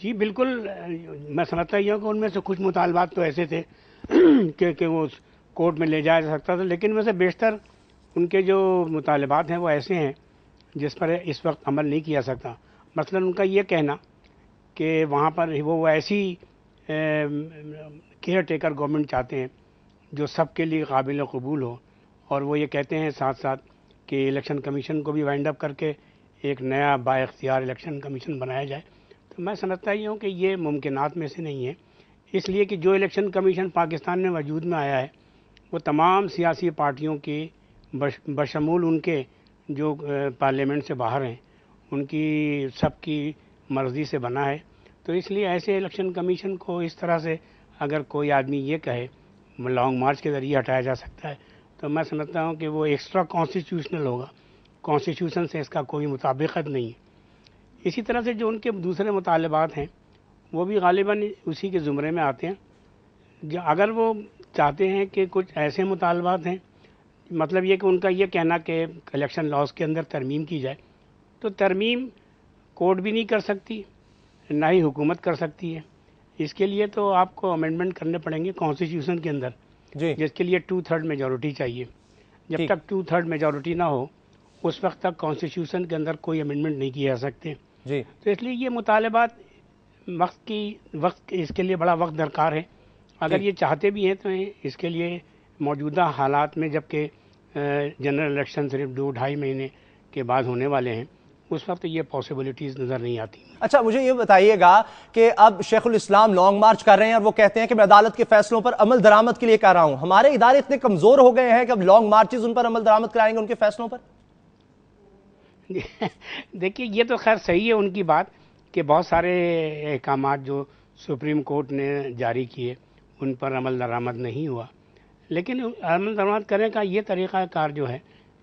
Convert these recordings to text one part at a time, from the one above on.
جی بالکل، میں سمجھتا ہی ہوں کہ ان میں سے کچھ مطالبات تو ایسے تھے کہ وہ کورٹ میں لے جایا جا سکتا تھا، لیکن میں سے بیشتر ان کے جو مطالبات ہیں وہ ایسے ہیں جس پر اس وقت عمل نہیں کیا سکتا. مثلا ان کا یہ کہنا کہ وہاں پر وہ ایسی کیئر ٹیکر گورنمنٹ چاہتے ہیں جو سب کے لیے قابل قبول ہو، اور وہ یہ کہتے ہیں ساتھ ساتھ کہ الیکشن کمیشن کو بھی وائنڈ اپ کر کے ایک نیا با اختیار الیکشن کمیشن بنایا جائے. تو میں سمجھتا ہی ہوں کہ یہ ممکنات میں سے نہیں ہے، اس لیے کہ جو الیکشن کمیشن پاکستان میں وجود میں آیا ہے وہ تمام سیاسی پارٹیوں کی بشمول ان کے جو پارلیمنٹ سے باہر ہیں ان کی سب کی مرضی سے بنا ہے. تو اس لیے ایسے الیکشن کمیشن کو اس طرح سے اگر کوئی آدمی یہ کہے لانگ مارچ کے ذریعے ہٹایا جا سکتا ہے تو میں سمجھتا ہوں کہ وہ ایکسٹرا کانسٹیٹیوشنل ہوگا، کانسٹیٹیوشن سے اس کا کوئی مطابقت نہیں ہے. اسی طرح سے جو ان کے دوسرے مطالبات ہیں وہ بھی غالباً اسی کے زمرے میں آتے ہیں. اگر وہ چاہتے ہیں کہ کچھ ایسے مطالبات ہیں، مطلب یہ کہ ان کا یہ کہنا کہ الیکشن لاز کے اندر ترمیم کی جائے، تو ترمیم کورٹ بھی نہیں کر سکتی نہ ہی حکومت کر سکتی ہے. اس کے لیے تو آپ کو امینڈمنٹ کرنے پڑیں گے کانسٹیٹیوشن کے اندر، جس کے لیے 2/3 میجورٹی چاہیے. جب تک 2/3 میجورٹی نہ ہو اس وقت تک کانسٹیٹیوشن کے اندر کوئی امینڈمنٹ نہیں کیے جا سکتے. تو اس لیے یہ مطالبات وقت اس کے لیے بڑا وقت درکار ہے. اگر یہ چاہتے بھی ہیں تو اس کے لیے موجودہ حالات میں، جبکہ جنرل الیکشن صرف 2-2.5 مہینے کے بعد ہونے والے ہیں، اس وقت یہ پاسبلٹیز نظر نہیں آتی. اچھا مجھے یہ بتائیے گا کہ اب شیخ الاسلام لانگ مارچ کر رہے ہیں اور وہ کہتے ہیں کہ میں عدالت کے فیصلوں پر عمل درآمد کے لیے کر رہا ہوں. ہمارے ادارے اتنے کمزور ہو گئے ہیں کہ اب لانگ مارچز ان پر عمل درآمد کرائیں گے ان کے فیصلوں پر؟ دیکھیے یہ تو خیر صحیح ہے ان کی بات کہ بہت سارے احکامات جو سپریم کورٹ نے جاری کیے ان پر عمل درآمد نہیں ہوا، لیکن عمل درآمد کرنے کا یہ طریقہ کار جو ہے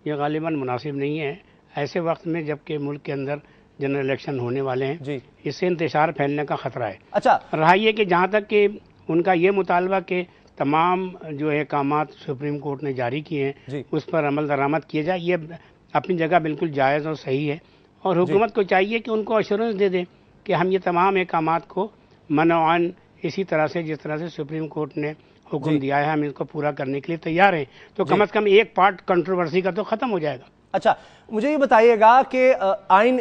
یہ غالباً مناسب نہیں ہے ایسے وقت میں جب کہ ملک کے اندر جنرل الیکشن ہونے والے ہیں. اس سے انتشار پھیلنے کا خطرہ ہے. اچھا رہا یہ کہ جہاں تک کہ ان کا یہ مطالبہ کہ تمام جو احکامات سپریم کورٹ نے جاری کیے ہیں اس پر عمل درآمد کیے جائے، یہ اپنی جگہ بالکل جائز اور صحیح ہے. اور حکومت کو چاہیے کہ ان کو ایشورنس دے دیں کہ ہم یہ تمام احکامات کو منوعاً اسی طرح سے جس طرح سے سپریم کورٹ نے حکم دیا ہے ہم اس کو پورا کرنے کے لیے تیار ہیں. تو کم از کم ایک پارٹ کنٹروورسی کا تو ختم ہو جائے گا. اچھا مجھے یہ بتائیے گا کہ آئین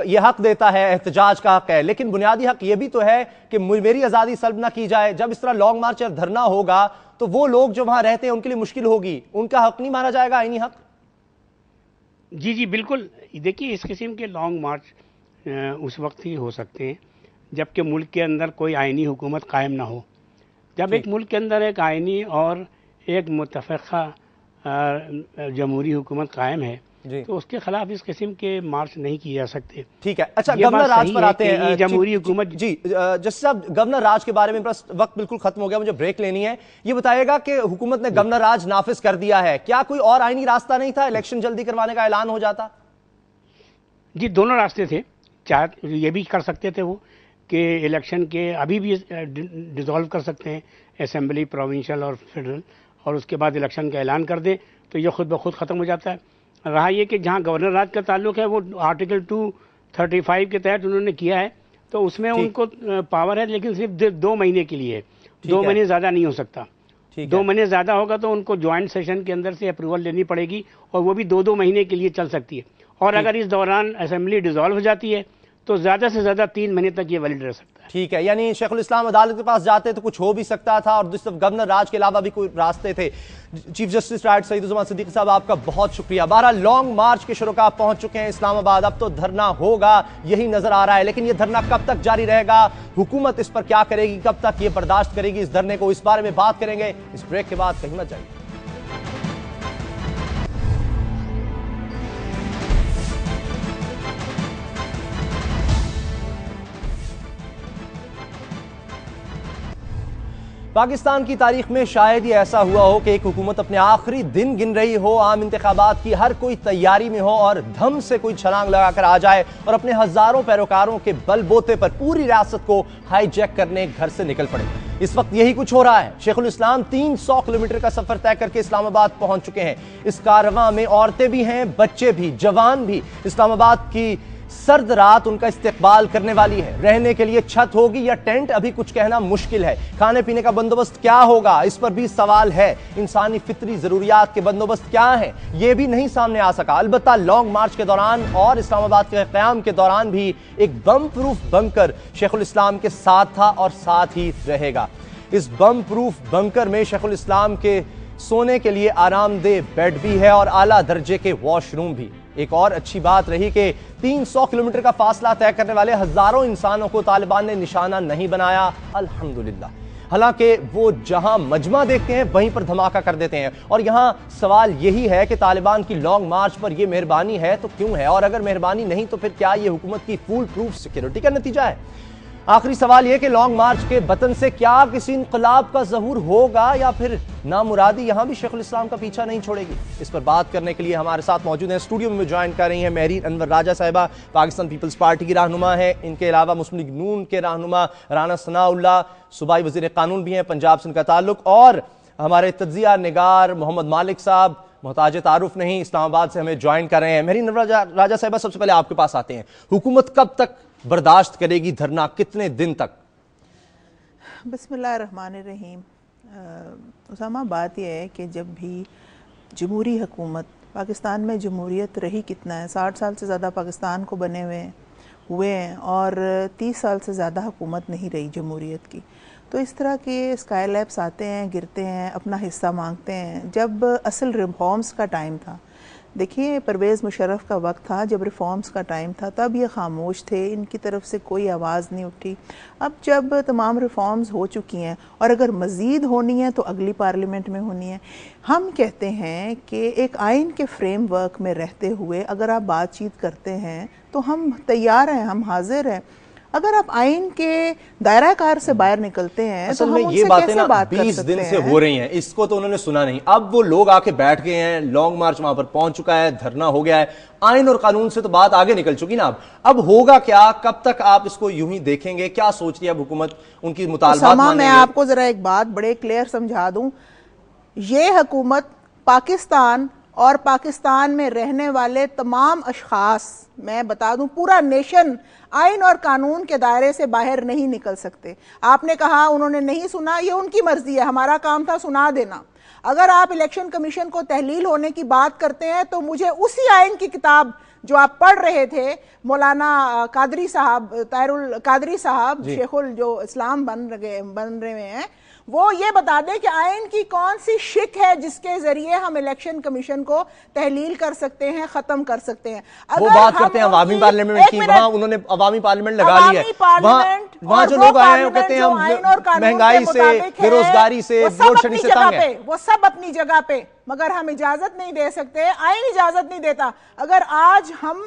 یہ حق دیتا ہے، احتجاج کا حق ہے، لیکن بنیادی حق یہ بھی تو ہے کہ میری آزادی سلب نہ کی جائے. جب اس طرح لانگ مارچ اور دھرنا ہوگا تو وہ لوگ جو وہاں رہتے ہیں ان کے لیے مشکل ہوگی، ان کا حق نہیں مانا جائے گا آئینی حق؟ جی بالکل. دیکھیے اس قسم کے لانگ مارچ اس وقت ہی ہو سکتے ہیں جب کہ ملک کے اندر کوئی آئینی حکومت قائم نہ ہو. جب ایک ملک کے اندر ایک آئینی اور ایک متفقہ جمہوری حکومت قائم ہے تو اس کے خلاف اس قسم کے مارچ نہیں کیے جا سکتے. ٹھیک ہے. اچھا گورنر راج پر آتے ہیں. جمہوری حکومت جی جسٹس صاحب گورنر راج کے بارے میں وقت بالکل ختم ہو گیا، مجھے بریک لینی ہے. یہ بتائیے گا کہ حکومت نے گورنر راج نافذ کر دیا ہے، کیا کوئی اور آئینی راستہ نہیں تھا؟ الیکشن جلدی کروانے کا اعلان ہو جاتا. جی دونوں راستے تھے. چاہے یہ بھی کر سکتے تھے وہ کہ الیکشن کے ابھی بھی ڈیزالو کر سکتے ہیں اسمبلی پروونشل اور فیڈرل، اور اس کے بعد الیکشن کا اعلان کر دیں تو یہ خود بخود ختم ہو جاتا ہے. رہا یہ کہ جہاں گورنر راج کا تعلق ہے وہ آرٹیکل 235 کے تحت انہوں نے کیا ہے تو اس میں ان کو پاور ہے، لیکن صرف 2 مہینے کے لیے. 2 مہینے زیادہ نہیں ہو سکتا. 2 مہینے زیادہ ہوگا تو ان کو جوائنٹ سیشن کے اندر سے اپروول لینی پڑے گی اور وہ بھی 2 مہینے کے لیے چل سکتی ہے. اور اگر اس دوران اسمبلی ڈیزالو ہو جاتی ہے تو زیادہ سے زیادہ 3 مہینے تک یہ ویلڈ رہ سکتا ہے. ٹھیک ہے، یعنی شیخ الاسلام عدالت کے پاس جاتے تو کچھ ہو بھی سکتا تھا اور گورنر راج کے علاوہ بھی کوئی راستے تھے. چیف جسٹس ریٹائرڈ سعید الزمان صدیقی صاحب آپ کا بہت شکریہ. بہرحال لانگ مارچ کے شرکاء پہنچ چکے ہیں اسلام آباد. اب تو دھرنا ہوگا یہی نظر آ رہا ہے، لیکن یہ دھرنا کب تک جاری رہے گا، حکومت اس پر کیا کرے گی، کب تک یہ برداشت کرے گی اس دھرنے کو، اس بارے میں بات کریں گے. اس بریک کے بعد کہیں مت جائیے. پاکستان کی تاریخ میں شاید یہ ایسا ہوا ہو کہ ایک حکومت اپنے آخری دن گن رہی ہو، عام انتخابات کی ہر کوئی تیاری میں ہو اور دھم سے کوئی چھلانگ لگا کر آ جائے اور اپنے ہزاروں پیروکاروں کے بل بوتے پر پوری ریاست کو ہائی جیک کرنے گھر سے نکل پڑے. اس وقت یہی کچھ ہو رہا ہے. شیخ الاسلام 300 کلومیٹر کا سفر طے کر کے اسلام آباد پہنچ چکے ہیں. اس کارواں میں عورتیں بھی ہیں، بچے بھی، جوان بھی. اسلام آباد کی سرد رات ان کا استقبال کرنے والی ہے۔ رہنے کے لیے چھت ہوگی یا ٹینٹ، ابھی کچھ کہنا مشکل ہے۔ کھانے پینے کا بندوبست کیا ہوگا، اس پر بھی سوال ہے۔ انسانی فطری ضروریات کے بندوبست کیا ہیں، یہ بھی نہیں سامنے آ سکا۔ البتہ لانگ مارچ کے دوران اور اسلام آباد کے قیام کے دوران بھی ایک بم پروف بنکر شیخ الاسلام کے ساتھ تھا اور ساتھ ہی رہے گا۔ اس بم پروف بنکر میں شیخ الاسلام کے سونے کے لیے آرام دہ بیڈ بھی ہے اور اعلیٰ درجے کے واش روم بھی۔ ایک اور اچھی بات رہی کہ 300 کلومیٹر کا فاصلہ طے کرنے والے ہزاروں انسانوں کو طالبان نے نشانہ نہیں بنایا، الحمدللہ۔ حالانکہ وہ جہاں مجمع دیکھتے ہیں وہیں پر دھماکہ کر دیتے ہیں، اور یہاں سوال یہی ہے کہ طالبان کی لانگ مارچ پر یہ مہربانی ہے تو کیوں ہے، اور اگر مہربانی نہیں تو پھر کیا یہ حکومت کی فول پروف سیکیورٹی کا نتیجہ ہے؟ آخری سوال یہ کہ لانگ مارچ کے بطن سے کیا کسی انقلاب کا ظہور ہوگا یا پھر نامرادی یہاں بھی شیخ الاسلام کا پیچھا نہیں چھوڑے گی؟ اس پر بات کرنے کے لیے ہمارے ساتھ موجود ہیں، اسٹوڈیو میں جوائن کر رہی ہیں مہرین انور راجہ صاحبہ، پاکستان پیپلز پارٹی کی رہنما ہیں۔ ان کے علاوہ مسلم لیگ نون کے رہنما رانا ثناء اللہ صوبائی وزیر قانون بھی ہیں، پنجاب سے ان کا تعلق، اور ہمارے تجزیہ نگار محمد مالک صاحب محتاج تعارف نہیں، اسلام آباد سے ہمیں جوائن کر رہے ہیں۔ مہرین انور راجہ صاحبہ، سب سے پہلے آپ کے پاس آتے ہیں، حکومت کب تک برداشت کرے گی دھرنا، کتنے دن تک؟ بسم اللہ الرحمن الرحیم۔ اسامہ، بات یہ ہے کہ جب بھی جمہوری حکومت، پاکستان میں جمہوریت رہی کتنا ہے، 60 سال سے زیادہ پاکستان کو بنے ہوئے ہیں اور 30 سال سے زیادہ حکومت نہیں رہی جمہوریت کی، تو اس طرح کے اسکائی لیبس آتے ہیں، گرتے ہیں، اپنا حصہ مانگتے ہیں۔ جب اصل ریفارمز کا ٹائم تھا، دیکھیے پرویز مشرف کا وقت تھا، جب ریفارمز کا ٹائم تھا تب یہ خاموش تھے، ان کی طرف سے کوئی آواز نہیں اٹھی۔ اب جب تمام ریفارمز ہو چکی ہیں اور اگر مزید ہونی ہے تو اگلی پارلیمنٹ میں ہونی ہے، ہم کہتے ہیں کہ ایک آئین کے فریم ورک میں رہتے ہوئے اگر آپ بات چیت کرتے ہیں تو ہم تیار ہیں، ہم حاضر ہیں۔ اگر آپ آئین کے دائرہ کار سے باہر نکلتے ہیں تو ہم ان سے کیسے بات کر سکتے ہیں؟ 20 دن سے ہو رہی ہیں، اس کو تو انہوں نے سنا نہیں۔ اب وہ لوگ آ کے بیٹھ گئے ہیں، لانگ مارچ وہاں پر پہنچ چکا ہے، دھرنا ہو گیا ہے، آئین اور قانون سے تو بات آگے نکل چکی نا۔ اب ہوگا کیا؟ کب تک آپ اس کو یوں ہی دیکھیں گے؟ کیا سوچ رہی ہے اب حکومت؟ ان کی مطالبات مانیں گے؟ میں آپ کو ذرا ایک بات بڑے کلیئر سمجھا دوں، یہ حکومت پاکستان اور پاکستان میں رہنے والے تمام اشخاص، میں بتا دوں پورا نیشن، آئین اور قانون کے دائرے سے باہر نہیں نکل سکتے۔ آپ نے کہا انہوں نے نہیں سنا، یہ ان کی مرضی ہے، ہمارا کام تھا سنا دینا۔ اگر آپ الیکشن کمیشن کو تحلیل ہونے کی بات کرتے ہیں تو مجھے اسی آئین کی کتاب جو آپ پڑھ رہے تھے، مولانا قادری صاحب، طاہر القادری صاحب، شیخ جو اسلام بن رہے ہیں، وہ یہ بتا دیں کہ آئین کی کون سی شک ہے جس کے ذریعے ہم الیکشن کمیشن کو تحلیل کر سکتے ہیں، ختم کر سکتے ہیں۔ وہ بات کرتے ہیں عوامی پارلیمنٹ کی، وہاں انہوں نے عوامی پارلیمنٹ لگا لی ہے، وہاں جو لوگ آئے ہیں وہ کہتے ہیں ہم مہنگائی سے، بے روزگاری سے، ووٹ شنی سے تنگ ہیں۔ وہ سب اپنی جگہ پہ، مگر ہم اجازت نہیں دے سکتے، آئین اجازت نہیں دیتا۔ اگر آج ہم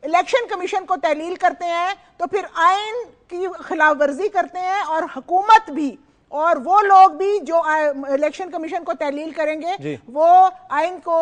الیکشن کمیشن کو تحلیل کرتے ہیں تو پھر آئین کی خلاف ورزی کرتے ہیں، اور حکومت بھی اور وہ لوگ بھی جو الیکشن کمیشن کو تحلیل کریں گے وہ آئین کو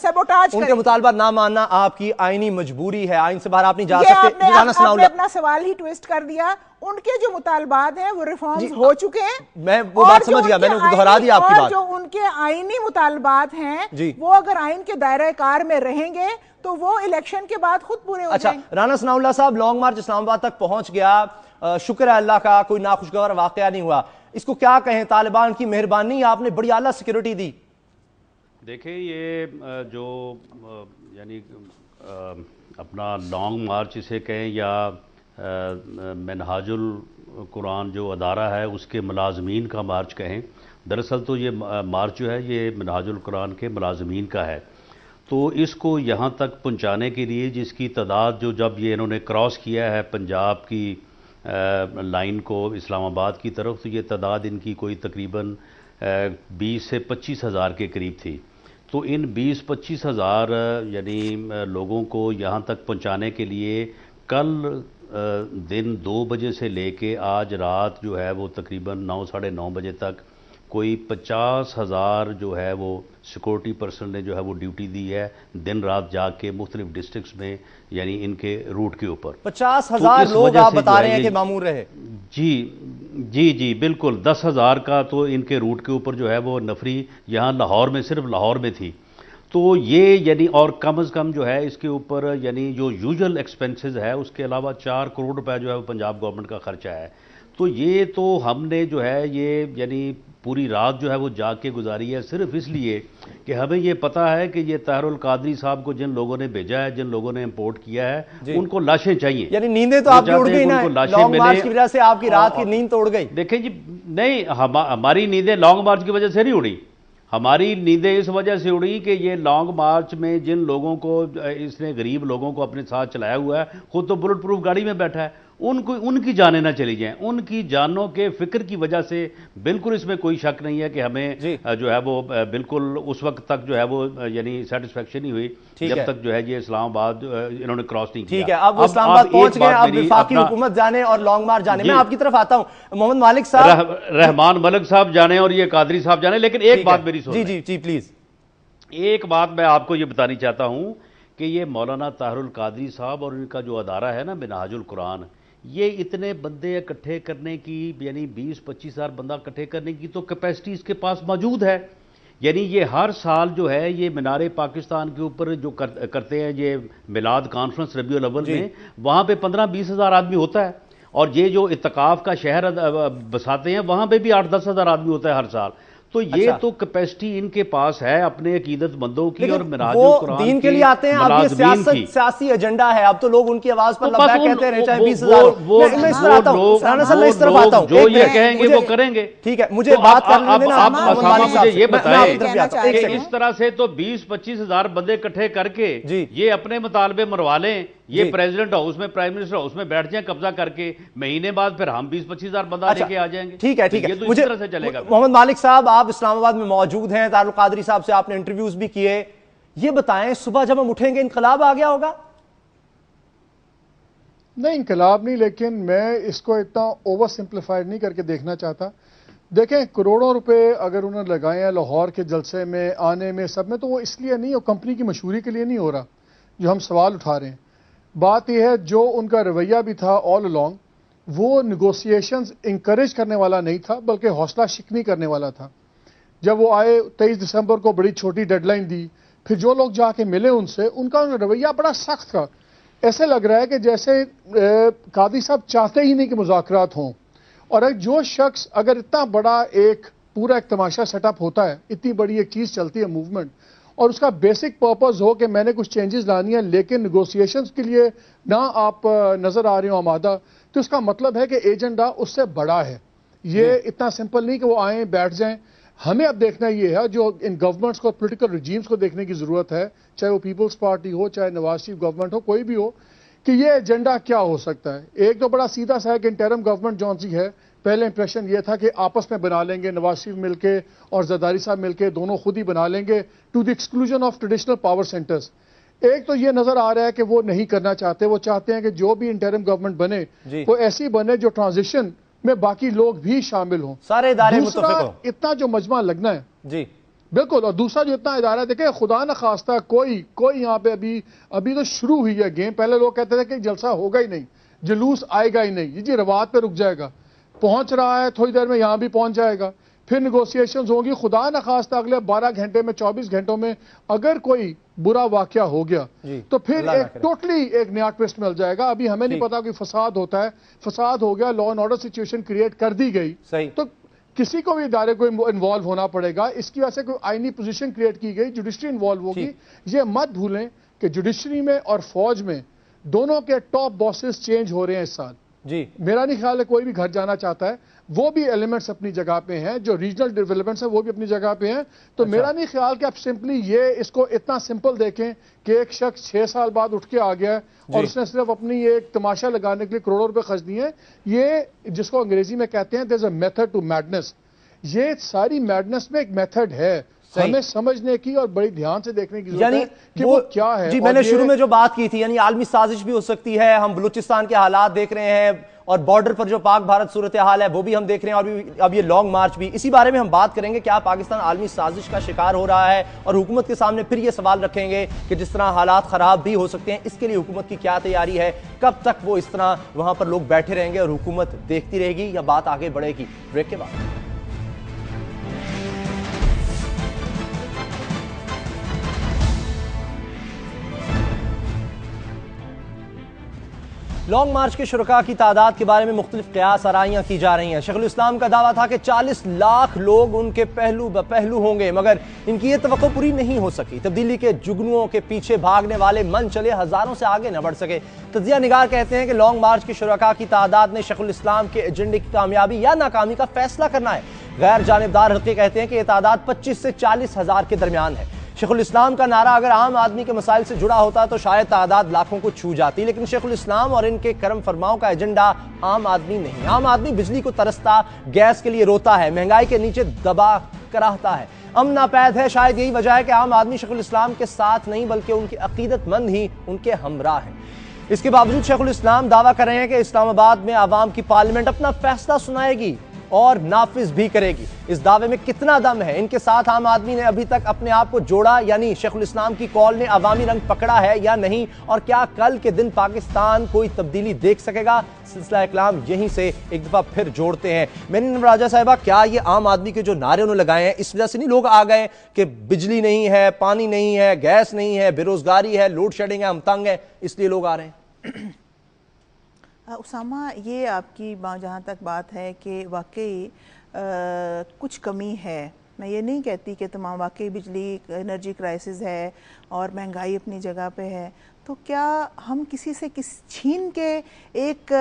سیبوٹاج کریں۔ ان کے مطالبات نہ ماننا آپ کی آئینی مجبوری ہے، آئین سے باہر آپ نہیں جا سکتے۔ آپ نے اپنا سوال ہی ٹویسٹ کر دیا۔ ان کے جو مطالبات ہیں وہ ریفارمز ہو چکے ہیں، میں وہ بات سمجھ گیا، میں نے دہرا دیا آپ کی بات۔ اور جو ان کے آئینی مطالبات ہیں وہ اگر آئین کے دائرہ کار میں رہیں گے تو وہ الیکشن کے بعد خود پورے ہو جائیں گے۔ اچھا، رانا ثناء اللہ صاحب، لانگ مارچ اسلام آباد تک پہنچ گیا، شکر ہے اللہ کا کوئی ناخوشگوار واقعہ نہیں ہوا، اس کو کیا کہیں؟ طالبان کی مہربانی، آپ نے بڑی اعلیٰ سیکیورٹی دی۔ دیکھیں یہ جو یعنی اپنا لانگ مارچ اسے کہیں یا منہاج القرآن جو ادارہ ہے اس کے ملازمین کا مارچ کہیں، دراصل تو یہ مارچ جو ہے یہ منہاج القرآن کے ملازمین کا ہے۔ تو اس کو یہاں تک پہنچانے کے لیے جس کی تعداد جو جب یہ انہوں نے کراس کیا ہے پنجاب کی لائن کو اسلام آباد کی طرف، تو یہ تعداد ان کی کوئی تقریباً 20 سے 25 ہزار کے قریب تھی۔ تو ان 20-25 ہزار یعنی لوگوں کو یہاں تک پہنچانے کے لیے کل دن 2 بجے سے لے کے آج رات جو ہے وہ تقریباً 9 ساڑھے 9 بجے تک کوئی 50 ہزار جو ہے وہ سیکورٹی پرسنل نے جو ہے وہ ڈیوٹی دی ہے، دن رات جا کے مختلف ڈسٹرکٹس میں، یعنی ان کے روٹ کے اوپر 50 ہزار لوگ آپ بتا رہے ہیں کہ معمور رہے؟ جی بالکل، 10 ہزار کا تو ان کے روٹ کے اوپر جو ہے وہ نفری یہاں لاہور میں، صرف لاہور میں تھی۔ تو یہ یعنی اور کم از کم جو ہے اس کے اوپر یعنی جو یوزول ایکسپینسز ہے اس کے علاوہ 4 کروڑ روپے جو ہے وہ پنجاب گورنمنٹ کا خرچہ ہے. تو یہ تو ہم نے جو ہے یہ یعنی پوری رات جو ہے وہ جاگ کے گزاری ہے صرف اس لیے کہ ہمیں یہ پتہ ہے کہ یہ طاہر القادری صاحب کو جن لوگوں نے بھیجا ہے، جن لوگوں نے امپورٹ کیا ہے، ان کو لاشیں چاہیے. یعنی نیندیں تو آپ کی اڑ گئی نا، لانگ مارچ کی وجہ سے آپ کی رات کی نیند تو اڑ گئی. دیکھیں جی نہیں، ہماری نیندیں لانگ مارچ کی وجہ سے نہیں اڑی. ہماری نیندیں اس وجہ سے اڑی کہ یہ لانگ مارچ میں جن لوگوں کو اس نے غریب لوگوں کو اپنے ساتھ چلایا ہوا ہے، خود تو بلٹ پروف گاڑی میں بیٹھا ہے، ان کی جانیں نہ چلی جائیں. ان کی جانوں کے فکر کی وجہ سے بالکل اس میں کوئی شک نہیں ہے کہ ہمیں جو ہے وہ بالکل اس وقت تک جو ہے وہ یعنی سیٹسفیکشن نہیں ہوئی جب تک جو ہے یہ اسلام آباد انہوں نے کراس نہیں کیا. ٹھیک ہے، اب اسلام آباد پہنچ گئے، اب وفاقی حکومت جانے اور لانگ مارچ جانے. میں آپ کی طرف آتا ہوں، محمد مالک صاحب، رحمان ملک صاحب جانے اور یہ قادری صاحب جانے، لیکن ایک بات میری سن. جی پلیز. ایک بات میں آپ کو یہ بتانی چاہتا ہوں کہ یہ مولانا طاہر القادری صاحب اور ان کا جو ادارہ ہے نا منہاج القرآن، یہ اتنے بندے اکٹھے کرنے کی یعنی 20-25 ہزار بندہ اکٹھے کرنے کی تو کیپیسٹی اس کے پاس موجود ہے. یعنی یہ ہر سال جو ہے یہ مینار پاکستان کے اوپر جو کرتے ہیں یہ میلاد کانفرنس ربیع الاول میں، وہاں پہ 15-20 ہزار آدمی ہوتا ہے. اور یہ جو اتقاف کا شہر بساتے ہیں وہاں پہ بھی 8-10 ہزار آدمی ہوتا ہے ہر سال. تو یہ تو کیپیسٹی ان کے پاس ہے اپنے عقیدت مندوں کی اور منہاج القرآن کی، دین کے لیے آتے ہیں. اب یہ سیاسی ایجنڈا ہے، اب تو لوگ ان کی آواز پر لبیک کہتے رہے چاہے 20,000 میں اس طرح آتا ہوں رانا صاحب، میں اس طرف آتا ہوں، جو یہ کہیں گے وہ کریں گے. ٹھیک ہے، مجھے بات کرنے دینا. آپ مجھے یہ بتائیں کہ اس طرح سے تو 20-25 ہزار بندے اکٹھے کر کے یہ اپنے مطالبے منوا لیں، یہ پریزیڈنٹ ہاؤس میں پرائم منسٹر ہاؤس میں بیٹھ جائیں قبضہ کر کے، مہینے بعد پھر ہم 20-25 ہزار بندہ لے کے آ جائیں گے. ٹھیک ہے یہ تو اس طرح سے چلے گا. محمد مالک صاحب، آپ اسلام آباد میں موجود ہیں، طاہر القادری صاحب سے آپ نے انٹرویوز بھی کیے، یہ بتائیں صبح جب ہم اٹھیں گے انقلاب آ گیا ہوگا؟ نہیں، انقلاب نہیں، لیکن میں اس کو اتنا اوور سمپلیفائڈ نہیں کر کے دیکھنا چاہتا. دیکھیں کروڑوں روپے اگر انہوں نے لگائے ہیں لاہور کے جلسے میں آنے میں سب میں، تو وہ اس لیے نہیں، وہ کمپنی کی مشہوری کے لیے نہیں ہو رہا جو ہم سوال اٹھا رہے ہیں. بات یہ ہے جو ان کا رویہ بھی تھا آل along، وہ نیگوسیشنز انکریج کرنے والا نہیں تھا بلکہ حوصلہ شکنی کرنے والا تھا. جب وہ آئے 23 دسمبر کو بڑی چھوٹی ڈیڈ لائن دی، پھر جو لوگ جا کے ملے ان سے، ان کا رویہ بڑا سخت تھا. ایسے لگ رہا ہے کہ جیسے قادری صاحب چاہتے ہی نہیں کہ مذاکرات ہوں. اور جو شخص اگر اتنا بڑا ایک پورا ایک تماشا سیٹ اپ ہوتا ہے، اتنی بڑی ایک چیز چلتی ہے موومنٹ، اور اس کا بیسک پرپز ہو کہ میں نے کچھ چینجز لانی ہیں لیکن نیگوسیشنز کے لیے نہ آپ نظر آ رہے ہو آمادہ، تو اس کا مطلب ہے کہ ایجنڈا اس سے بڑا ہے. یہ اتنا سمپل نہیں کہ وہ آئیں بیٹھ جائیں. ہمیں اب دیکھنا یہ ہے، جو ان گورنمنٹس کو پولیٹیکل ریجیمز کو دیکھنے کی ضرورت ہے، چاہے وہ پیپلز پارٹی ہو، چاہے نواز شریف گورنمنٹ ہو، کوئی بھی ہو، کہ یہ ایجنڈا کیا ہو سکتا ہے. ایک تو بڑا سیدھا سا ہے کہ انٹرم گورنمنٹ جون سی ہے، پہلے امپریشن یہ تھا کہ آپس میں بنا لیں گے، نواز شریف مل کے اور زرداری صاحب مل کے دونوں خود ہی بنا لیں گے to the exclusion of traditional power centres. ایک تو یہ نظر آ رہا ہے کہ وہ نہیں کرنا چاہتے، وہ چاہتے ہیں کہ جو بھی انٹرم گورنمنٹ بنے وہ ایسی بنے جو ٹرانزیشن میں باقی لوگ بھی شامل ہوں، سارے ادارے متفق ہوں. اتنا جو مجمع لگنا ہے جی بالکل. اور دوسرا جو اتنا ادارہ ہے، دیکھیں خدا نہ خواستہ کوئی یہاں پہ ابھی تو شروع ہوئی ہے گیم. پہلے لوگ کہتے تھے کہ جلسہ ہوگا ہی نہیں، جلوس آئے گا ہی نہیں، جی روات پہ رک جائے گا. پہنچ رہا ہے تھوڑی دیر میں یہاں بھی پہنچ جائے گا، پھر نیگوسیشنز ہوں گی. خدا نہ خواستہ اگلے 12 گھنٹے میں 24 گھنٹوں میں اگر کوئی برا واقعہ ہو گیا تو پھر ایک ٹوٹلی ایک نیا ٹوسٹ مل جائے گا. ابھی ہمیں نہیں پتا کہ فساد ہوتا ہے، فساد ہو گیا، law and order situation create کر دی گئی، تو کسی کو بھی ادارے کو انوالو ہونا پڑے گا. اس کی وجہ سے کوئی آئینی پوزیشن کریٹ کی گئی، جوڈیشری انوالو ہوگی. یہ مت بھولیں کہ جوڈیشری میں اور فوج میں دونوں کے ٹاپ باسز چینج ہو رہے ہیں اس سال. جی میرا نہیں خیال ہے کوئی بھی گھر جانا چاہتا ہے. وہ بھی ایلیمنٹس اپنی جگہ پہ ہیں، جو ریجنل ڈیولپمنٹس ہیں وہ بھی اپنی جگہ پہ ہیں. تو میرا نہیں خیال کہ آپ سمپلی یہ اس کو اتنا سمپل دیکھیں کہ ایک شخص 6 سال بعد اٹھ کے آ گیا ہے اور اس نے صرف اپنی ایک تماشا لگانے کے لیے کروڑوں روپے خرچ دیے ہیں. یہ جس کو انگریزی میں کہتے ہیں there's a method to madness. یہ ساری میڈنس میں ایک میتھڈ ہے، ہمیں سمجھنے کی اور بڑی دھیان سے دیکھنے کی ضرورت ہے کہ وہ کیا ہے. جی میں نے شروع میں جو بات کی تھی، یعنی عالمی سازش بھی ہو سکتی ہے. ہم بلوچستان کے حالات دیکھ رہے ہیں اور بارڈر پر جو پاک بھارت صورتحال ہے وہ بھی ہم دیکھ رہے ہیں، اور اب یہ لانگ مارچ بھی. اسی بارے میں ہم بات کریں گے. کیا پاکستان عالمی سازش کا شکار ہو رہا ہے؟ اور حکومت کے سامنے پھر یہ سوال رکھیں گے کہ جس طرح حالات خراب بھی ہو سکتے ہیں، اس کے لیے حکومت کی کیا تیاری ہے؟ کب تک وہ اس طرح وہاں پر لوگ بیٹھے رہیں گے اور حکومت دیکھتی رہے گی، یا بات آگے بڑھے گی؟ بریک کے بعد لانگ مارچ کے شرکاء کی تعداد کے بارے میں مختلف قیاس آرائیاں کی جا رہی ہیں۔ شیخ الاسلام کا دعویٰ تھا کہ 40 لاکھ لوگ ان کے پہلو بپہلو ہوں گے، مگر ان کی یہ توقع پوری نہیں ہو سکی۔ تبدیلی کے جگنوؤں کے پیچھے بھاگنے والے من چلے ہزاروں سے آگے نہ بڑھ سکے۔ تجزیہ نگار کہتے ہیں کہ لانگ مارچ کے شرکاء کی تعداد نے شیخ الاسلام کے ایجنڈے کی کامیابی یا ناکامی کا فیصلہ کرنا ہے۔ غیر جانبدار حلقے کہتے ہیں کہ یہ تعداد 25 سے 40 ہزار کے درمیان ہے۔ شیخ الاسلام کا نعرہ اگر عام آدمی کے مسائل سے جڑا ہوتا تو شاید تعداد لاکھوں کو چھو جاتی، لیکن شیخ الاسلام اور ان کے کرم فرماؤں کا ایجنڈا عام آدمی نہیں۔ عام آدمی بجلی کو ترستا، گیس کے لیے روتا ہے، مہنگائی کے نیچے دبا کراہتا ہے، امن ناپید ہے۔ شاید یہی وجہ ہے کہ عام آدمی شیخ الاسلام کے ساتھ نہیں بلکہ ان کے عقیدت مند ہی ان کے ہمراہ ہیں۔ اس کے باوجود شیخ الاسلام دعویٰ کر رہے ہیں کہ اسلام آباد میں عوام کی پارلیمنٹ اپنا فیصلہ سنائے گی اور نافذ بھی کرے گی۔ اس دعوے میں کتنا دم ہے؟ ان کے ساتھ عام آدمی نے ابھی تک اپنے آپ کو جوڑا، یعنی شیخ الاسلام کی کال نے عوامی رنگ پکڑا ہے یا نہیں؟ اور کیا کل کے دن پاکستان کوئی تبدیلی دیکھ سکے گا؟ سلسلہ کلام یہیں سے ایک دفعہ پھر جوڑتے ہیں۔ میں نے راجہ صاحبہ، کیا یہ عام آدمی کے جو نعرے انہوں نے لگائے ہیں اس وجہ سے نہیں لوگ آ گئے کہ بجلی نہیں ہے، پانی نہیں ہے، گیس نہیں ہے، بے روزگاری ہے، لوڈ شیڈنگ ہے، ہم تنگ ہیں، اس لیے لوگ آ رہے ہیں؟ اسامہ، یہ آپ کی جہاں تک بات ہے کہ واقعی کچھ کمی ہے، میں یہ نہیں کہتی کہ تمام واقعی بجلی انرجی کرائسس ہے اور مہنگائی اپنی جگہ پہ ہے، تو کیا ہم کسی سے چھین کے ایک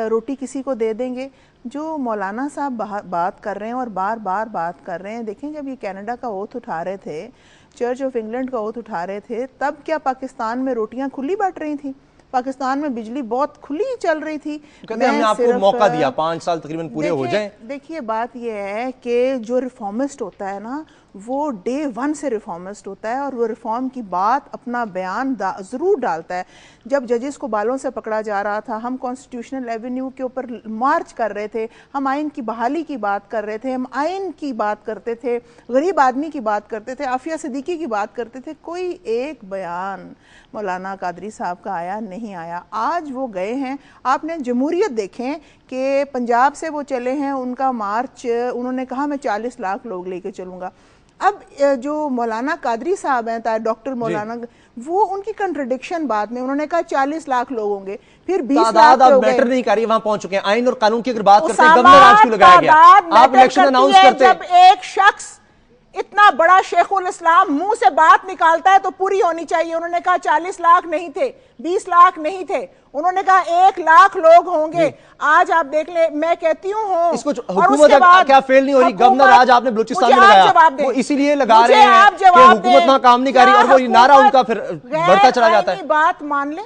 روٹی کسی کو دے دیں گے؟ جو مولانا صاحب بات کر رہے ہیں اور بار بار بات کر رہے ہیں، دیکھیں جب یہ کینیڈا کا اوتھ اٹھا رہے تھے، چرچ آف انگلینڈ کا اوتھ اٹھا رہے تھے، تب کیا پاکستان میں روٹیاں کھلی بٹ رہی تھیں؟ پاکستان میں بجلی بہت کھلی چل رہی تھی۔ کہتے ہیں ہم نے آپ کو موقع دیا، 5 سال تقریباً پورے ہو جائیں۔ دیکھیے بات یہ ہے کہ جو ریفارمسٹ ہوتا ہے نا، وہ ڈے 1 سے ریفارمسٹ ہوتا ہے اور وہ ریفارم کی بات، اپنا بیان ضرور ڈالتا ہے۔ جب ججز کو بالوں سے پکڑا جا رہا تھا، ہم کانسٹیٹیوشنل ایونیو کے اوپر مارچ کر رہے تھے، ہم آئین کی بحالی کی بات کر رہے تھے، ہم آئین کی بات کرتے تھے، غریب آدمی کی بات کرتے تھے، عافیہ صدیقی کی بات کرتے تھے، کوئی ایک بیان مولانا قادری صاحب کا آیا نہیں آیا۔ آج وہ گئے ہیں، آپ نے جمہوریت دیکھیں کہ پنجاب سے وہ چلے ہیں، ان کا مارچ، انہوں نے کہا میں 40 لاکھ لوگ لے کے چلوں گا۔ اب جو مولانا قادری صاحب ہیں، ڈاکٹر مولانا، وہ ان کی کنٹرڈکشن بات میں انہوں نے کہا 40 لاکھ لوگ ہوں گے، پھر 20 لاکھ اب میٹر نہیں کر رہی، وہاں پہنچ چکے ہیں۔ آئین اور قانون کی اگر بات کرتے ہیں، گورنر آج کیوں لگایا گیا؟ آپ الیکشن اناؤنس کرتے ہیں، جب ایک شخص اتنا بڑا شیخ الاسلام منہ سے بات نکالتا ہے تو پوری ہونی چاہیے۔ انہوں نے کہا 40 لاکھ نہیں تھے، 20 لاکھ نہیں تھے، انہوں نے کہا 1 لاکھ لوگ ہوں گے۔ آج آپ دیکھ لیں، میں کہتی ہوں اس کو حکومت کیا فیل نہیں ہو رہی؟ گورنر آج آپ نے بلوچستان میں لگایا، وہ اسی لیے لگا رہے ہیں کہ حکومت نہ کام نہیں کر رہی، اور وہ نعرہ ان کا پھر بڑھتا چلا جاتا ہے۔ بات مان لیں،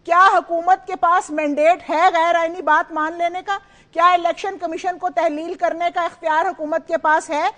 کیا حکومت کے پاس مینڈیٹ ہے غیر آئینی بات مان لینے کا؟ کیا الیکشن کمیشن کو تحلیل کرنے کا اختیار حکومت کے پاس ہے؟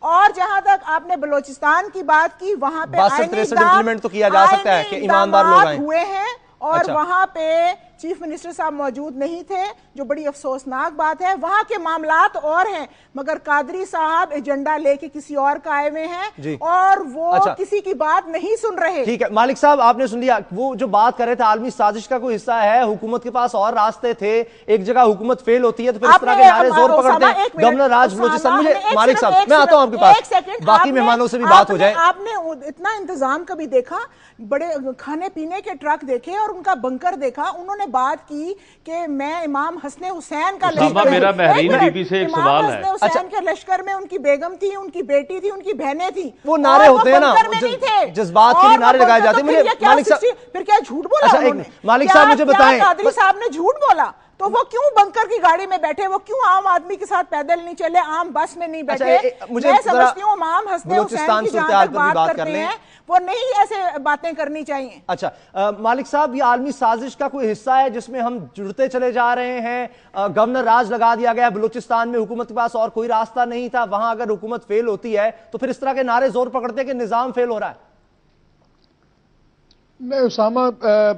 اور جہاں تک آپ نے بلوچستان کی بات کی، وہاں پہ امپلیمنٹ تو کیا جا سکتا ہے کہ ایماندار لوگ آئیں ہوئے ہیں، اور وہاں پہ چیف منسٹر صاحب موجود نہیں تھے، جو بڑی افسوسناک بات ہے۔ وہاں کے معاملات اور ہیں، مگر قادری صاحب ایجنڈا لے کے کسی اور کا آئے ہوئے ہیں اور وہ کسی کی بات نہیں سن رہے۔ ٹھیک ہے مالک صاحب، آپ نے سن لیا، وہ جو بات کر رہے تھے عالمی سازش کا کوئی حصہ ہے، حکومت کے پاس اور راستے تھے، ایک جگہ حکومت فیل ہوتی ہے تو پھر اس طرح کے نعرے زور پکڑتے ہیں۔ گورنر راج بلوچستان، مجھے مالک صاحب میں آتا ہوں آپ کے پاس، باقی مہمانوں سے بھی بات ہو جائے۔ آپ نے اتنا انتظام کبھی دیکھا؟ بڑے کھانے پینے کے ٹرک دیکھے اور ان کا بنکر دیکھا، انہوں نے بات کی کہ میں امام حسن حسین کا لشکر، میرا بحرین ٹی وی سے ایک سوال ہے، امام حسن حسین کے لشکر میں ان کی بیگم تھی، ان کی بیٹی تھی، ان کی بہنیں تھی، وہ نعرے ہوتے ہیں نا، جذبات کے لیے نعرے لگائے جاتے ہیں۔ مالک صاحب پھر کیا جھوٹ بولا انہوں نے؟ مالک صاحب مجھے بتائیں، قادری صاحب نے جھوٹ بولا تو وہ کیوں بنکر کی گاڑی میں بیٹھے؟ وہ کیوں عام آدمی کے ساتھ پیدل نہیں چلے، عام بس میں نہیں بیٹھے؟ میں سمجھتی ہوں امام حسن حسین کی جہاں تک بات کرتے ہیں، وہ نہیں ایسے باتیں کرنی چاہیے۔ اچھا مالک صاحب، یہ عالمی سازش کا کوئی حصہ ہے جس میں ہم جڑتے چلے جا رہے ہیں؟ گورنر راج لگا دیا گیا، بلوچستان میں حکومت کے پاس اور کوئی راستہ نہیں تھا، وہاں اگر حکومت فیل ہوتی ہے تو پھر اس طرح کے نعرے زور پکڑتے ہیں کہ نظام فیل ہو رہا ہے۔ نہیں اسامہ،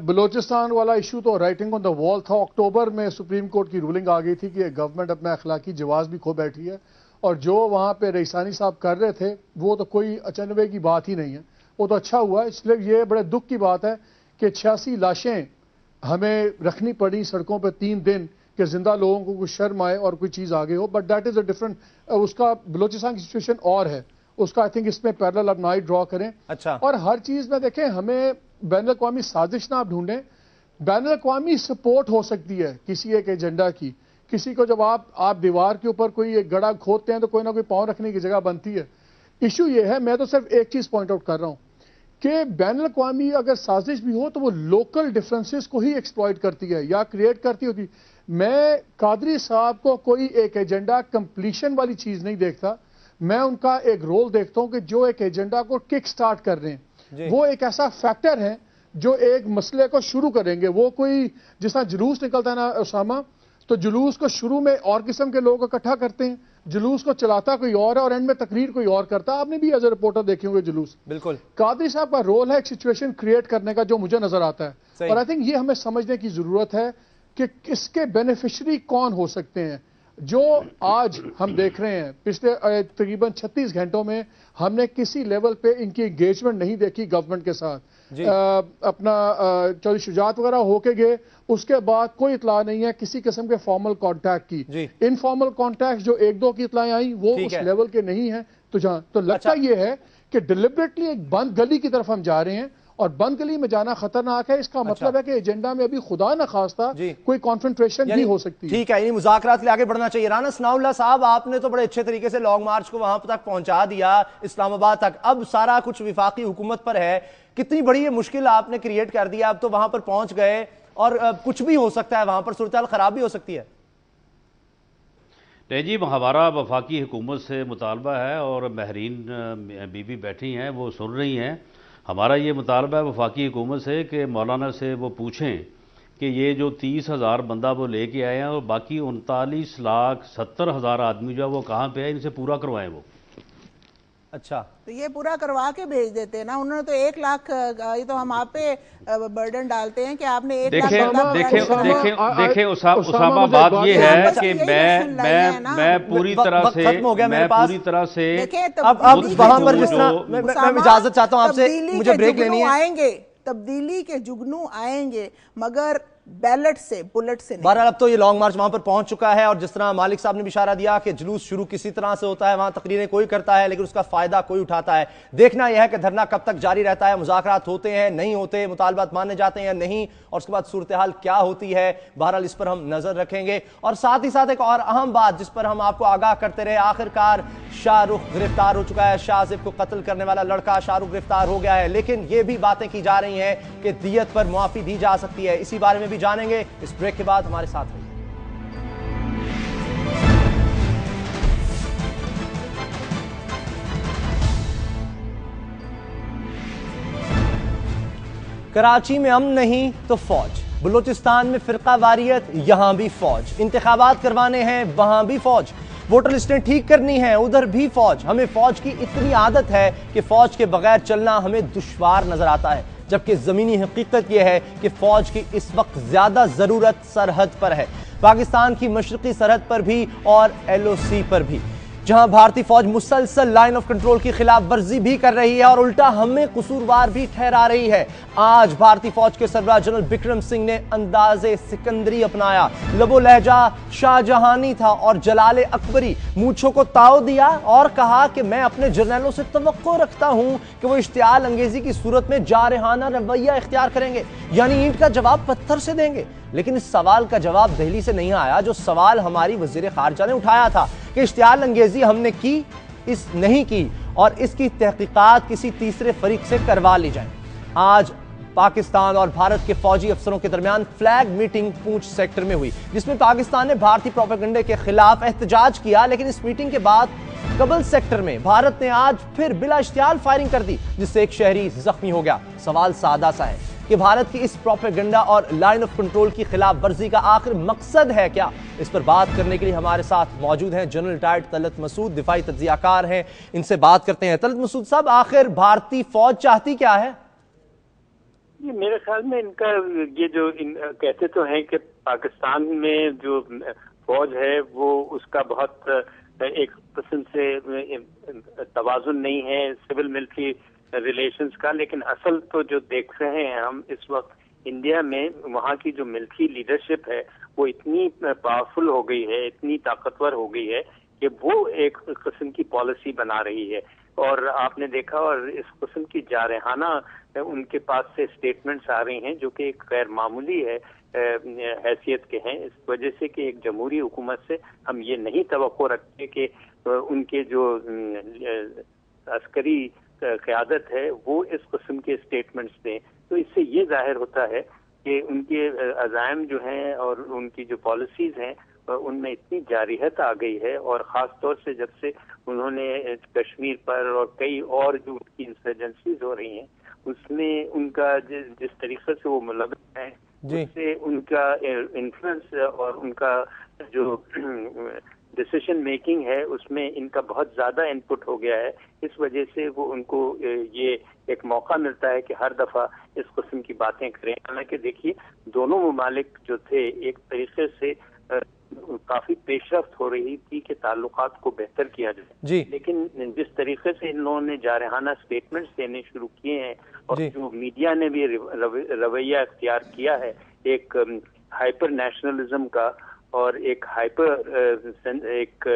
بلوچستان والا ایشو تو رائٹنگ آن دا وال تھا۔ اکتوبر میں سپریم کورٹ کی رولنگ آ گئی تھی کہ گورنمنٹ اپنا اخلاقی جواز بھی کھو بیٹھی ہے، اور جو وہاں پہ رئیسانی صاحب کر رہے تھے وہ تو کوئی اچنبے کی بات ہی نہیں ہے، وہ تو اچھا ہوا۔ اس لیے یہ بڑے دکھ کی بات ہے کہ 86 لاشیں ہمیں رکھنی پڑی سڑکوں پہ 3 دن کہ زندہ لوگوں کو کوئی شرم آئے اور کوئی چیز آگے ہو، but that is a different, اس کا بلوچستان کی سچویشن اور ہے، اس کا آئی تھنک اس میں پیرلل اب نہ ڈرا کریں۔ اچھا، اور ہر چیز میں دیکھیں، ہمیں بین الاقوامی سازش نہ آپ ڈھونڈیں، بین الاقوامی سپورٹ ہو سکتی ہے کسی ایک ایجنڈا کی. کسی کو جب آپ دیوار کے اوپر کوئی ایک گڑھا کھودتے ہیں تو کوئی نہ کوئی پاؤں رکھنے کی جگہ بنتی ہے. ایشو یہ ہے, میں تو صرف ایک چیز پوائنٹ آؤٹ کر رہا ہوں کہ بین الاقوامی اگر سازش بھی ہو تو وہ لوکل ڈفرینسز کو ہی ایکسپلائٹ کرتی ہے یا کریٹ کرتی ہوتی. میں قادری صاحب کو کوئی ایک ایجنڈا کمپلیشن والی چیز نہیں دیکھتا, میں ان کا ایک رول دیکھتا ہوں کہ جو ایک ایجنڈا کو کک سٹارٹ کر رہے ہیں وہ ایک ایسا فیکٹر ہے جو ایک مسئلے کو شروع کریں گے. وہ کوئی جس طرح جلوس نکلتا ہے نا اسامہ, تو جلوس کو شروع میں اور قسم کے لوگ اکٹھا کرتے ہیں, جلوس کو چلاتا کوئی اور ہے اور اینڈ میں تقریر کوئی اور کرتا ہے. آپ نے بھی ایز اے رپورٹر دیکھے ہوئے جلوس. بالکل قادری صاحب کا رول ہے ایک سچویشن کریٹ کرنے کا جو مجھے نظر آتا ہے, اور آئی تھنک یہ ہمیں سمجھنے کی ضرورت ہے کہ کس کے بینیفیشری کون ہو سکتے ہیں. جو آج ہم دیکھ رہے ہیں پچھلے تقریباً 36 گھنٹوں میں ہم نے کسی لیول پہ ان کی انگیجمنٹ نہیں دیکھی گورنمنٹ کے ساتھ. اپنا چودھری شجاعت وغیرہ ہو کے گئے, اس کے بعد کوئی اطلاع نہیں ہے کسی قسم کے فارمل کانٹیکٹ کی. انفارمل کانٹیکٹ جو ایک دو کی اطلاعیں آئیں وہ اس لیول کے نہیں ہیں. تو لگتا یہ ہے کہ ڈیلیبریٹلی ایک بند گلی کی طرف ہم جا رہے ہیں, اور بند گلی میں جانا خطرناک ہے. اس کا مطلب ہے کہ ایجنڈا میں ابھی خدا نہ خواستہ کوئی کانفرنٹریشن بھی ہو سکتی ہے. ٹھیک ہے, مذاکرات کے لیے آگے بڑھنا چاہیے. رانا ثناء اللہ صاحب, آپ نے تو بڑے اچھے طریقے سے لانگ مارچ کو وہاں تک پہنچا دیا, اسلام آباد تک. اب سارا کچھ وفاقی حکومت پر ہے. کتنی بڑی یہ مشکل آپ نے کریٹ کر دیا. اب تو وہاں پر پہنچ گئے اور کچھ بھی ہو سکتا ہے, وہاں پر صورتحال خراب بھی ہو سکتی ہے. نہیں جی, ہمارا وفاقی حکومت سے مطالبہ ہے اور ماہرین بی بیٹھی ہیں, وہ سن رہی ہیں. ہمارا یہ مطالبہ ہے وفاقی حکومت سے کہ مولانا سے وہ پوچھیں کہ یہ جو 30,000 بندہ وہ لے کے آئے ہیں اور باقی 39,70,000 آدمی جو ہے وہ کہاں پہ ہے, ان سے پورا کروائیں وہ. اچھا, تو یہ پورا کروا کے بھیج دیتے ہیں نا. انہوں نے تو 1 لاکھ, یہ تو ہم آپ پہ برڈن ڈالتے ہیں کہ آپ نے 1 لاکھ. دیکھیں اسامہ, بات یہ ہے کہ میں پوری طرح سے اب وہاں پر جس طرح میں اجازت چاہتا ہوں آپ سے, مجھے بریک لینی ہے. آئیں گے تبدیلی کے جگنو آئیں گے, مگر بیلٹ سے, بلٹ سے نہیں. بہرحال اب تو یہ لانگ مارچ وہاں پر پہنچ چکا ہے, اور جس طرح مالک صاحب نے بھی اشارہ دیا کہ جلوس شروع کسی طرح سے ہوتا ہے, وہاں تقریریں کوئی کرتا ہے لیکن اس کا فائدہ کوئی اٹھاتا ہے. دیکھنا یہ ہے کہ دھرنا کب تک جاری رہتا ہے, مذاکرات ہوتے ہیں نہیں ہوتے, مطالبات مانے جاتے ہیں یا نہیں, اور اس کے بعد صورتحال کیا ہوتی ہے. بہرحال اس پر ہم نظر رکھیں گے. اور ساتھ ہی ساتھ ایک اور اہم بات جس پر ہم آپ کو آگاہ کرتے رہے, آخرکار شاہ رخ گرفتار ہو چکا ہے. شاہ زیب کو قتل کرنے والا لڑکا شاہ رخ گرفتار ہو گیا ہے, لیکن یہ بھی باتیں کی جا رہی ہیں کہ دیت پر معافی دی جا سکتی ہے. اسی بارے میں بھی جانیں گے. اس بریک کے بعد ہمارے ساتھ رہیے. کراچی میں امن نہیں تو فوج, بلوچستان میں فرقہ واریت, یہاں بھی فوج. انتخابات کروانے ہیں, وہاں بھی فوج. ووٹر لسٹیں ٹھیک کرنی ہیں, ادھر بھی فوج. ہمیں فوج کی اتنی عادت ہے کہ فوج کے بغیر چلنا ہمیں دشوار نظر آتا ہے, جبکہ زمینی حقیقت یہ ہے کہ فوج کی اس وقت زیادہ ضرورت سرحد پر ہے, پاکستان کی مشرقی سرحد پر بھی اور LOC پر بھی, جہاں بھارتی فوج مسلسل لائن آف کنٹرول کی خلاف ورزی بھی کر رہی ہے اور الٹا ہمیں قصوروار بھی ٹھہرا رہی ہے. آج بھارتی فوج کے سربراہ جنرل بکرم سنگھ نے انداز سکندری اپنایا, لب و لہجہ شاہ جہانی تھا اور جلال اکبری. مونچھوں کو تاؤ دیا اور کہا کہ میں اپنے جرنیلوں سے توقع رکھتا ہوں کہ وہ اشتعال انگیزی کی صورت میں جارحانہ رویہ اختیار کریں گے, یعنی اینٹ کا جواب پتھر سے دیں گے. لیکن اس سوال کا جواب دہلی سے نہیں آیا, جو سوال ہماری وزیر خارجہ نے اٹھایا تھا کہ اشتعال انگیزی ہم نے کی, اس نہیں کی, اور اس کی تحقیقات کسی تیسرے فریق سے کروا لی جائیں. آج پاکستان اور بھارت کے فوجی افسروں کے درمیان فلیگ میٹنگ پونچھ سیکٹر میں ہوئی, جس میں پاکستان نے بھارتی پروپیگنڈے کے خلاف احتجاج کیا. لیکن اس میٹنگ کے بعد کبل سیکٹر میں بھارت نے آج پھر بلا اشتعال فائرنگ کر دی, جس سے ایک شہری زخمی ہو گیا. سوال سادہ سا ہے کہ بھارت کی اس پروپیگنڈا اور لائن آف کنٹرول کی خلاف ورزی کا آخر مقصد ہے کیا؟ اس پر بات کرنے کے لیے ہمارے ساتھ موجود ہیں جنرل ریٹائرڈ طلعت مسعود, دفاعی تجزیہ کار ہیں. ان سے بات کرتے ہیں. طلعت مسعود صاحب, آخر بھارتی فوج چاہتی کیا ہے؟ میرے خیال میں ان کا یہ جو کہتے تو ہیں کہ پاکستان میں جو فوج ہے وہ اس کا بہت ایک قسم سے توازن نہیں ہے سول ملٹری ریلیشنز کا, لیکن اصل تو جو دیکھ رہے ہیں ہم اس وقت انڈیا میں, وہاں کی جو ملٹری لیڈرشپ ہے وہ اتنی پاورفل ہو گئی ہے, اتنی طاقتور ہو گئی ہے کہ وہ ایک قسم کی پالیسی بنا رہی ہے. اور آپ نے دیکھا اور اس قسم کی جارحانہ ان کے پاس سے اسٹیٹمنٹس آ رہی ہیں جو کہ ایک غیر معمولی ہے حیثیت کے ہیں, اس وجہ سے کہ ایک جمہوری حکومت سے ہم یہ نہیں توقع رکھتے کہ ان کے جو عسکری قیادت ہے وہ اس قسم کے اسٹیٹمنٹس دیں. تو اس سے یہ ظاہر ہوتا ہے کہ ان کے عزائم جو ہیں اور ان کی جو پالیسیز ہیں ان میں اتنی جارحیت آ گئی ہے, اور خاص طور سے جب سے انہوں نے کشمیر پر اور کئی اور جو ان کی انسرجنسیز ہو رہی ہیں اس میں ان کا جس طریقے سے وہ ملوث ہیں اس سے ان کا انفلوئنس اور ان کا جو ڈیسیشن میکنگ ہے اس میں ان کا بہت زیادہ انپٹ ہو گیا ہے. اس وجہ سے وہ ان کو یہ ایک موقع ملتا ہے کہ ہر دفعہ اس قسم کی باتیں کریں. حالانکہ دیکھیے دونوں ممالک جو تھے ایک طریقے سے کافی پیش رفت ہو رہی تھی کہ تعلقات کو بہتر کیا جائے, لیکن جس طریقے سے ان لوگوں نے جارحانہ اسٹیٹمنٹس دینے شروع کیے ہیں اور جو میڈیا نے بھی رویہ اختیار کیا ہے ایک ہائپر نیشنلزم کا اور ایک ایک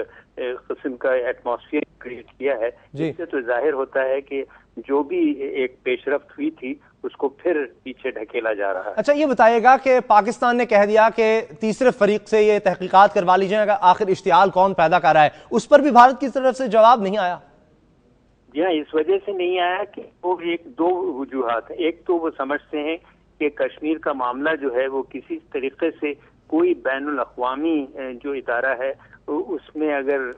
قسم کا ایٹماسفیئر کریٹ کیا ہے, جس سے تو ظاہر ہوتا ہے کہ جو بھی ایک پیش رفت ہوئی تھی اس کو پھر پیچھے ڈھکیلا جا رہا ہے. اچھا یہ بتائیے گا کہ پاکستان نے کہہ دیا کہ تیسرے فریق سے یہ تحقیقات کروا لی جائیں, آخر اشتعال کون پیدا کر رہا ہے, اس پر بھی بھارت کی طرف سے جواب نہیں آیا. جی ہاں, اس وجہ سے نہیں آیا کہ وہ دو وجوہات ہیں. ایک تو وہ سمجھتے ہیں کہ کشمیر کا معاملہ جو ہے وہ کسی طریقے سے کوئی بین الاقوامی جو ادارہ ہے اس میں اگر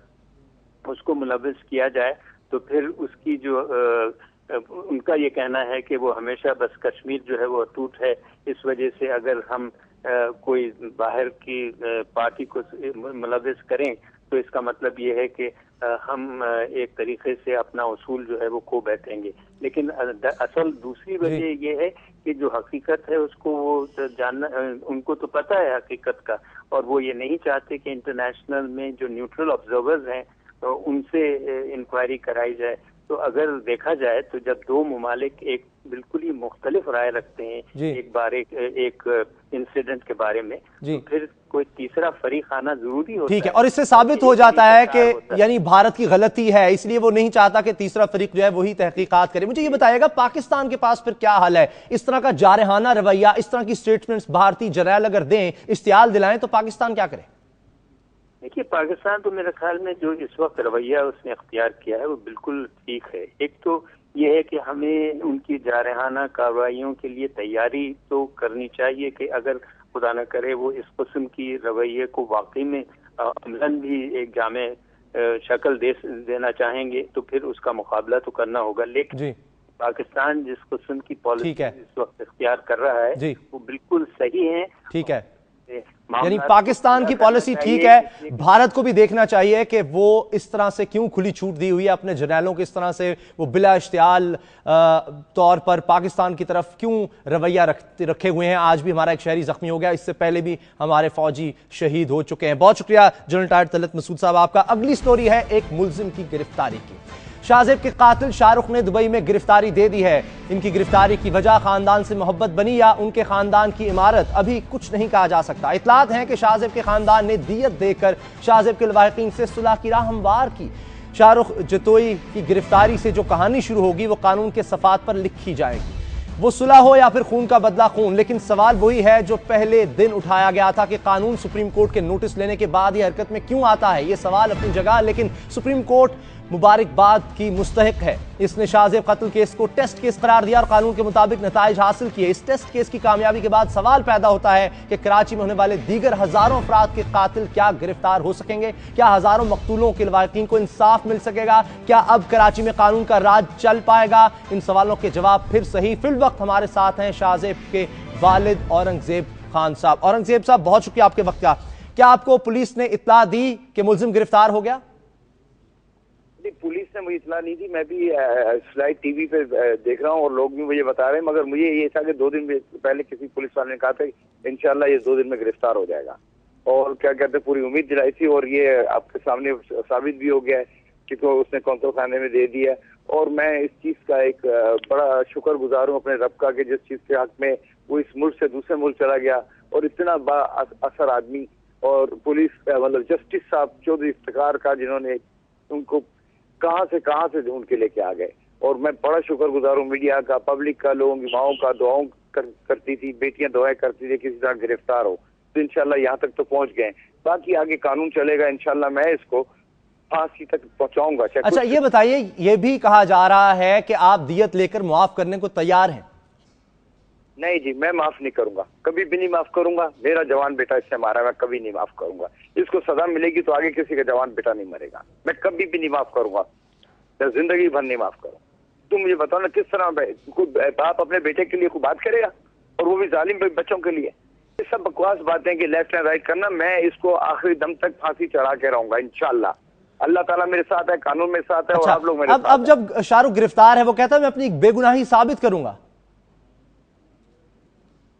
اس کو ملوث کیا جائے تو پھر اس کی جو ان کا یہ کہنا ہے کہ وہ ہمیشہ بس کشمیر جو ہے وہ اٹوٹ ہے. اس وجہ سے اگر ہم کوئی باہر کی پارٹی کو ملوث کریں تو اس کا مطلب یہ ہے کہ ہم ایک طریقے سے اپنا اصول جو ہے وہ کھو بیٹھیں گے. لیکن اصل دوسری وجہ یہ ہے کہ جو حقیقت ہے اس کو وہ جاننا, ان کو تو پتہ ہے حقیقت کا, اور وہ یہ نہیں چاہتے کہ انٹرنیشنل میں جو نیوٹرل آبزرورز ہیں ان سے انکوائری کرائی جائے. تو اگر دیکھا جائے تو جب دو ممالک ایک بالکل ہی مختلف رائے رکھتے ہیں ایک انسیڈنٹ کے بارے میں, تو پھر کوئی تیسرا فریق آنا ضروری ہوتا ہے. ٹھیک ہے, اور اس سے ثابت ہو جاتا ہے کہ یعنی بھارت کی غلطی ہے, اس لیے وہ نہیں چاہتا کہ تیسرا فریق جو ہے وہی تحقیقات کرے. مجھے یہ بتائیے گا پاکستان کے پاس پھر کیا حل ہے؟ اس طرح کا جارحانہ رویہ, اس طرح کی سٹیٹمنٹس بھارتی جرائل اگر دیں, اشتعال دلائیں, تو پاکستان کیا کرے؟ دیکھیے پاکستان تو میرے خیال میں جو اس وقت رویہ اس نے اختیار کیا ہے وہ بالکل ٹھیک ہے. ایک تو یہ ہے کہ ہمیں ان کی جارحانہ کارروائیوں کے لیے تیاری تو کرنی چاہیے کہ اگر خدا نہ کرے وہ اس قسم کی رویے کو واقعی میں عملاً بھی ایک جامع شکل دینا چاہیں گے تو پھر اس کا مقابلہ تو کرنا ہوگا. لیکن پاکستان جس قسم کی پالیسی اس وقت اختیار کر رہا ہے وہ بالکل صحیح ہے. ٹھیک ہے, یعنی پاکستان کی پالیسی ٹھیک ہے, بھارت کو بھی دیکھنا چاہیے کہ وہ اس طرح سے کیوں کھلی چھوٹ دی ہوئی ہے اپنے جرنیلوں کو, اس طرح سے وہ بلا اشتعال طور پر پاکستان کی طرف کیوں رویہ رکھے ہوئے ہیں. آج بھی ہمارا ایک شہری زخمی ہو گیا, اس سے پہلے بھی ہمارے فوجی شہید ہو چکے ہیں. بہت شکریہ جنرل ٹائر طلعت مسعود صاحب آپ کا. اگلی سٹوری ہے ایک ملزم کی گرفتاری کی. شاہ زیب کے قاتل شاہ رخ نے دبئی میں گرفتاری دے دی ہے. ان کی گرفتاری کی وجہ خاندان سے محبت بنی یا ان کے خاندان کی عمارت, ابھی کچھ نہیں کہا جا سکتا. اطلاعات ہیں کہ شاہ زیب کے خاندان نے دیت دے کر شاہ زیب کے لواحقین سے صلح کی راہ ہموار کی. شاہ رخ جتوئی کی گرفتاری سے جو کہانی شروع ہوگی وہ قانون کے صفحات پر لکھی جائے گی. وہ صلح ہو یا پھر خون کا بدلہ خون, لیکن سوال وہی ہے جو پہلے دن اٹھایا گیا تھا کہ قانون سپریم کورٹ کے نوٹس لینے کے بعد یہ حرکت میں کیوں آتا ہے. یہ سوال اپنی جگہ, لیکن سپریم کورٹ مبارکباد کی مستحق ہے. اس نے شاہ زیب قتل کیس کو ٹیسٹ کیس قرار دیا اور قانون کے مطابق نتائج حاصل کیے. اس ٹیسٹ کیس کی کامیابی کے بعد سوال پیدا ہوتا ہے کہ کراچی میں ہونے والے دیگر ہزاروں افراد کے قاتل کیا گرفتار ہو سکیں گے؟ کیا ہزاروں مقتولوں کے لواحقین کو انصاف مل سکے گا؟ کیا اب کراچی میں قانون کا راج چل پائے گا؟ ان سوالوں کے جواب پھر صحیح فی الوقت ہمارے ساتھ ہیں شاہ زیب کے والد اورنگزیب خان صاحب. اورنگزیب صاحب بہت شکریہ آپ کے وقت کا. کیا آپ کو پولیس نے اطلاع دی کہ ملزم گرفتار ہو گیا؟ پولیس نے مجھے اطلاع نہیں دی, میں بھی سلائیڈ ٹی وی پہ دیکھ رہا ہوں اور لوگ بھی مجھے بتا رہے ہیں, مگر مجھے یہ تھا کہ 2 دن پہلے کسی پولیس والے نے کہا تھا کہ انشاءاللہ یہ 2 دن میں گرفتار ہو جائے گا, اور کیا کہتے ہیں پوری امید دلائی تھی, اور یہ آپ کے سامنے ثابت بھی ہو گیا ہے کہ تو اس نے کونسل خانے میں دے دیا. اور میں اس چیز کا ایک بڑا شکر گزار ہوں اپنے رب کا کہ جس چیز کے حق میں وہ اس ملک سے دوسرے ملک چلا گیا اور اتنا با اثر آدمی اور پولیس مطلب جسٹس صاحب چودھری افتخار کا جنہوں نے ان کو کہاں سے ڈھونڈ کے لے کے آ گئے. اور میں بڑا شکر گزار ہوں میڈیا کا, پبلک کا, لوگوں کی ماؤں کا, دعاؤں کرتی تھی, بیٹیاں دعائیں کرتی تھی کسی طرح گرفتار ہو. تو انشاءاللہ یہاں تک تو پہنچ گئے. باقی آگے قانون چلے گا, انشاءاللہ میں اس کو پھانسی تک پہنچاؤں گا. اچھا یہ بتائیے, یہ بھی کہا جا رہا ہے کہ آپ دیت لے کر معاف کرنے کو تیار ہیں؟ نہیں جی, میں معاف نہیں کروں گا, کبھی بھی نہیں معاف کروں گا. میرا جوان بیٹا اس سے مارا, میں کبھی نہیں معاف کروں گا. اس کو سزا ملے گی تو آگے کسی کا جوان بیٹا نہیں مرے گا. میں کبھی بھی نہیں معاف کروں گا, میں زندگی بھر نہیں معاف کروں. تم مجھے بتاؤ نا کس طرح باپ اپنے بیٹے کے لیے کوئی بات کرے گا, اور وہ بھی ظالم بچوں کے لیے. یہ سب بکواس باتیں کہ لیفٹ اینڈ رائٹ کرنا. میں اس کو آخری دم تک پھانسی چڑھا کے رہوں گا انشاءاللہ. اللہ تعالیٰ میرے ساتھ ہے, قانون میرے ساتھ ہے, اور آپ لوگ میرے ساتھ. اب جب شاہ رخ گرفتار ہے وہ کہتا ہے میں اپنی بے گناہی ثابت کروں گا.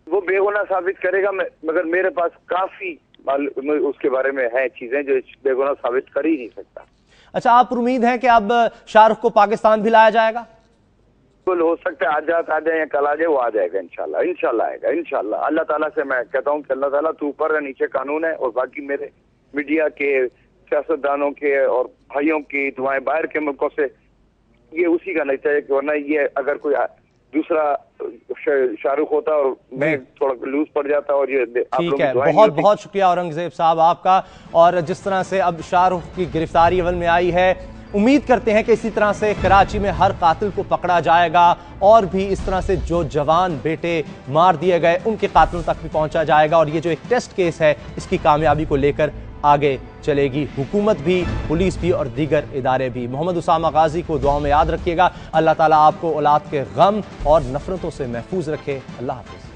وہ بے گناہ ثابت کرے گا, مگر میرے پاس کافی اس کے بارے میں ہے چیزیں جو بے گناہ ثابت کر ہی نہیں سکتا. اچھا, آپ پر امید ہے کہ اب شاہ رخ کو پاکستان بھی لایا جائے گا؟ ہو سکتا ہے آج آ جائے یا کل آ جائے, وہ آ جائے گا انشاءاللہ. انشاءاللہ آئے گا انشاءاللہ. اللہ تعالیٰ سے میں کہتا ہوں کہ اللہ تعالیٰ تو اوپر ہے, نیچے قانون ہے, اور باقی میرے میڈیا کے, سیاستدانوں کے اور بھائیوں کی دعائیں باہر کے ملکوں سے, یہ اسی کا نتیجہ ہے. کہ ورنہ یہ اگر کوئی دوسرا شاہ رخ ہوتا اور میں تھوڑا لوز پڑ جاتا, اور یہ ٹھیک ہے. بہت بہت شکریہ اورنگزیب صاحب آپ کا. اور جس طرح سے اب شاہ رخ کی گرفتاری عمل میں آئی ہے, امید کرتے ہیں کہ اسی طرح سے کراچی میں ہر قاتل کو پکڑا جائے گا, اور بھی اس طرح سے جو جوان بیٹے مار دیے گئے ان کے قاتلوں تک بھی پہنچا جائے گا. اور یہ جو ایک ٹیسٹ کیس ہے اس کی کامیابی کو لے کر آگے چلے گی حکومت بھی, پولیس بھی, اور دیگر ادارے بھی. محمد اسامہ غازی کو دعاؤں میں یاد رکھیے گا. اللہ تعالیٰ آپ کو اولاد کے غم اور نفرتوں سے محفوظ رکھے. اللہ حافظ.